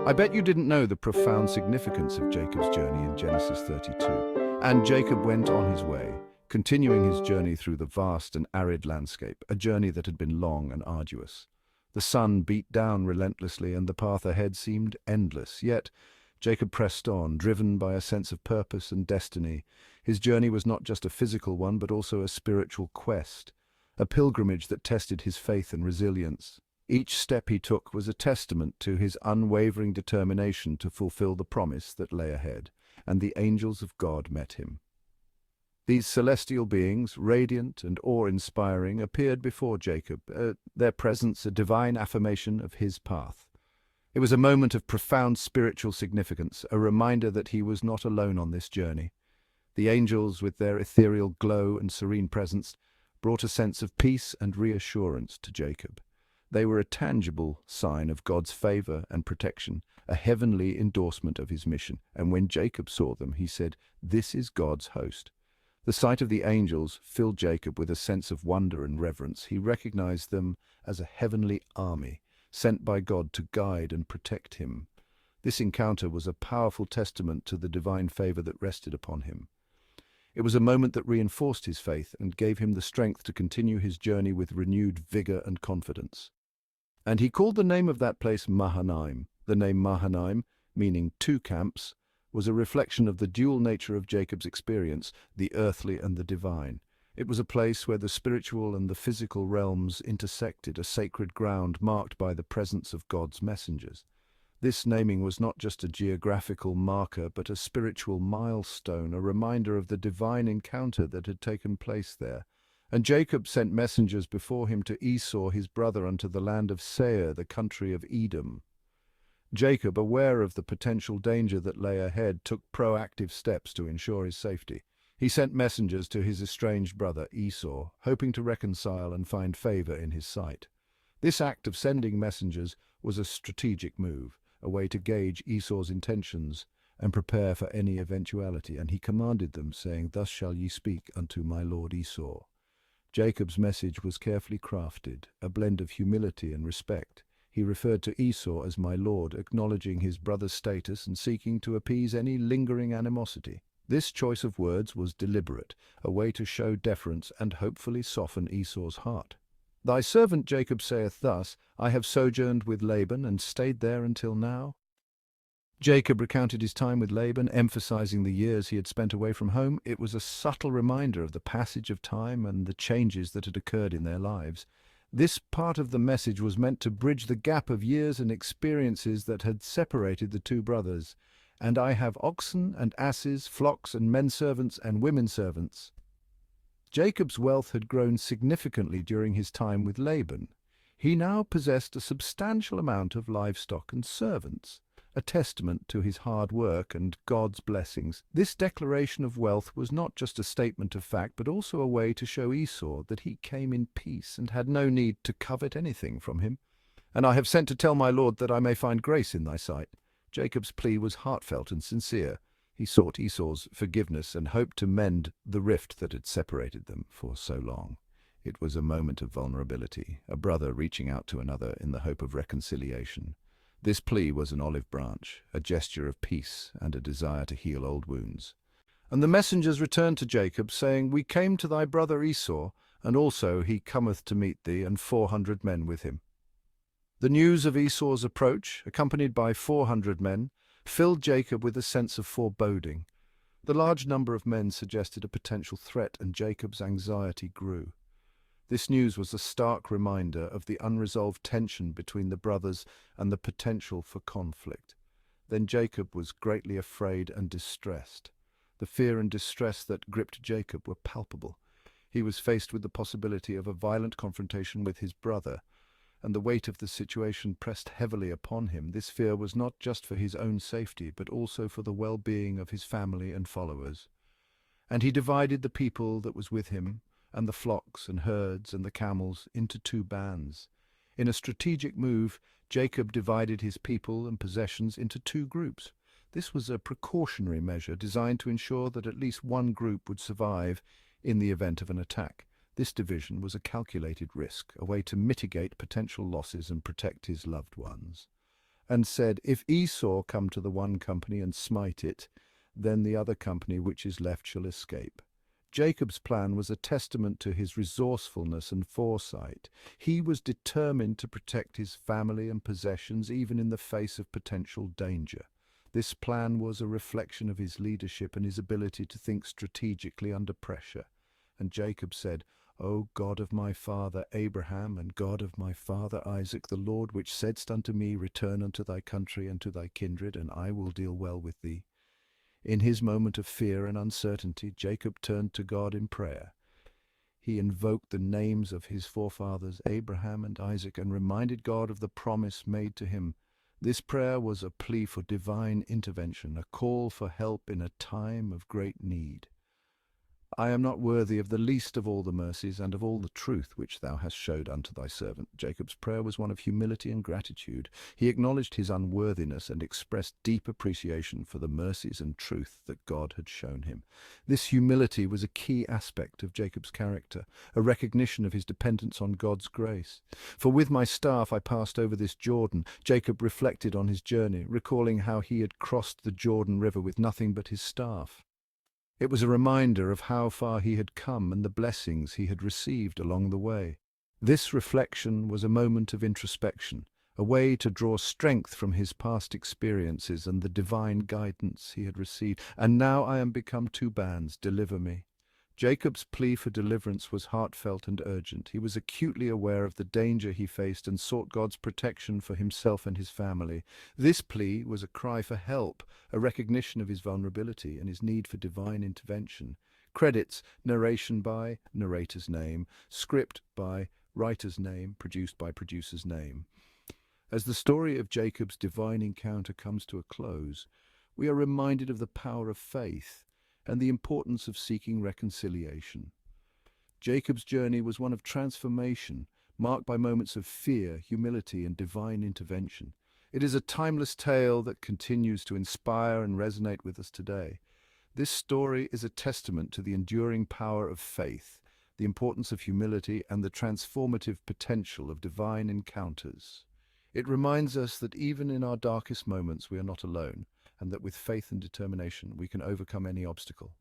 I bet you didn't know the profound significance of Jacob's journey in Genesis 32. And Jacob went on his way, continuing his journey through the vast and arid landscape, a journey that had been long and arduous. The sun beat down relentlessly and the path ahead seemed endless, yet Jacob pressed on, driven by a sense of purpose and destiny. His journey was not just a physical one, but also a spiritual quest, a pilgrimage that tested his faith and resilience. Each step he took was a testament to his unwavering determination to fulfill the promise that lay ahead, and the angels of God met him. These celestial beings, radiant and awe-inspiring, appeared before Jacob, their presence a divine affirmation of his path. It was a moment of profound spiritual significance, a reminder that he was not alone on this journey. The angels, with their ethereal glow and serene presence, brought a sense of peace and reassurance to Jacob. They were a tangible sign of God's favor and protection, a heavenly endorsement of his mission. And when Jacob saw them, he said, "This is God's host." The sight of the angels filled Jacob with a sense of wonder and reverence. He recognized them as a heavenly army, sent by God to guide and protect him. This encounter was a powerful testament to the divine favor that rested upon him. It was a moment that reinforced his faith and gave him the strength to continue his journey with renewed vigor and confidence. And he called the name of that place Mahanaim. The name Mahanaim, meaning two camps, was a reflection of the dual nature of Jacob's experience, the earthly and the divine. It was a place where the spiritual and the physical realms intersected, a sacred ground marked by the presence of God's messengers. This naming was not just a geographical marker, but a spiritual milestone, a reminder of the divine encounter that had taken place there. And Jacob sent messengers before him to Esau his brother unto the land of Seir, the country of Edom. Jacob, aware of the potential danger that lay ahead, took proactive steps to ensure his safety. He sent messengers to his estranged brother Esau, hoping to reconcile and find favor in his sight. This act of sending messengers was a strategic move, a way to gauge Esau's intentions and prepare for any eventuality, and he commanded them, saying, "Thus shall ye speak unto my lord Esau." Jacob's message was carefully crafted, a blend of humility and respect. He referred to Esau as my lord, acknowledging his brother's status and seeking to appease any lingering animosity. This choice of words was deliberate, a way to show deference and hopefully soften Esau's heart. "Thy servant Jacob saith thus, I have sojourned with Laban and stayed there until now." Jacob recounted his time with Laban, emphasizing the years he had spent away from home. It was a subtle reminder of the passage of time and the changes that had occurred in their lives. This part of the message was meant to bridge the gap of years and experiences that had separated the two brothers. "And I have oxen and asses, flocks and men servants and women servants." Jacob's wealth had grown significantly during his time with Laban. He now possessed a substantial amount of livestock and servants, a testament to his hard work and God's blessings. This declaration of wealth was not just a statement of fact, but also a way to show Esau that he came in peace and had no need to covet anything from him. "And I have sent to tell my lord that I may find grace in thy sight." Jacob's plea was heartfelt and sincere. He sought Esau's forgiveness and hoped to mend the rift that had separated them for so long. It was a moment of vulnerability, a brother reaching out to another in the hope of reconciliation. This plea was an olive branch, a gesture of peace and a desire to heal old wounds. And the messengers returned to Jacob, saying, "We came to thy brother Esau, and also he cometh to meet thee, and 400 men with him." The news of Esau's approach, accompanied by 400 men, filled Jacob with a sense of foreboding. The large number of men suggested a potential threat, and Jacob's anxiety grew. This news was a stark reminder of the unresolved tension between the brothers and the potential for conflict. Then Jacob was greatly afraid and distressed. The fear and distress that gripped Jacob were palpable. He was faced with the possibility of a violent confrontation with his brother, and the weight of the situation pressed heavily upon him. This fear was not just for his own safety, but also for the well-being of his family and followers. And he divided the people that was with him, and the flocks and herds and the camels, into two bands. In a strategic move, Jacob divided his people and possessions into two groups. This was a precautionary measure designed to ensure that at least one group would survive in the event of an attack. This division was a calculated risk, a way to mitigate potential losses and protect his loved ones. and said, "If Esau come to the one company and smite it, then the other company which is left shall escape." Jacob's plan was a testament to his resourcefulness and foresight. He was determined to protect his family and possessions even in the face of potential danger. This plan was a reflection of his leadership and his ability to think strategically under pressure. And Jacob said, "O God of my father Abraham, and God of my father Isaac, the Lord which saidst unto me, Return unto thy country and to thy kindred, and I will deal well with thee." In his moment of fear and uncertainty, Jacob turned to God in prayer. He invoked the names of his forefathers Abraham and Isaac and reminded God of the promise made to him. This prayer was a plea for divine intervention, a call for help in a time of great need. "I am not worthy of the least of all the mercies and of all the truth which thou hast showed unto thy servant." Jacob's prayer was one of humility and gratitude. He acknowledged his unworthiness and expressed deep appreciation for the mercies and truth that God had shown him. This humility was a key aspect of Jacob's character, a recognition of his dependence on God's grace. "For with my staff I passed over this Jordan." Jacob reflected on his journey, recalling how he had crossed the Jordan River with nothing but his staff. It was a reminder of how far he had come and the blessings he had received along the way. This reflection was a moment of introspection, a way to draw strength from his past experiences and the divine guidance he had received. "And now I am become two bands, deliver me." Jacob's plea for deliverance was heartfelt and urgent. He was acutely aware of the danger he faced and sought God's protection for himself and his family. This plea was a cry for help, a recognition of his vulnerability and his need for divine intervention. Credits: narration by narrator's name, script by writer's name, produced by producer's name. As the story of Jacob's divine encounter comes to a close, we are reminded of the power of faith and the importance of seeking reconciliation. Jacob's journey was one of transformation, marked by moments of fear, humility, and divine intervention. It is a timeless tale that continues to inspire and resonate with us today. This story is a testament to the enduring power of faith, the importance of humility, and the transformative potential of divine encounters. It reminds us that even in our darkest moments we are not alone, and that with faith and determination we can overcome any obstacle.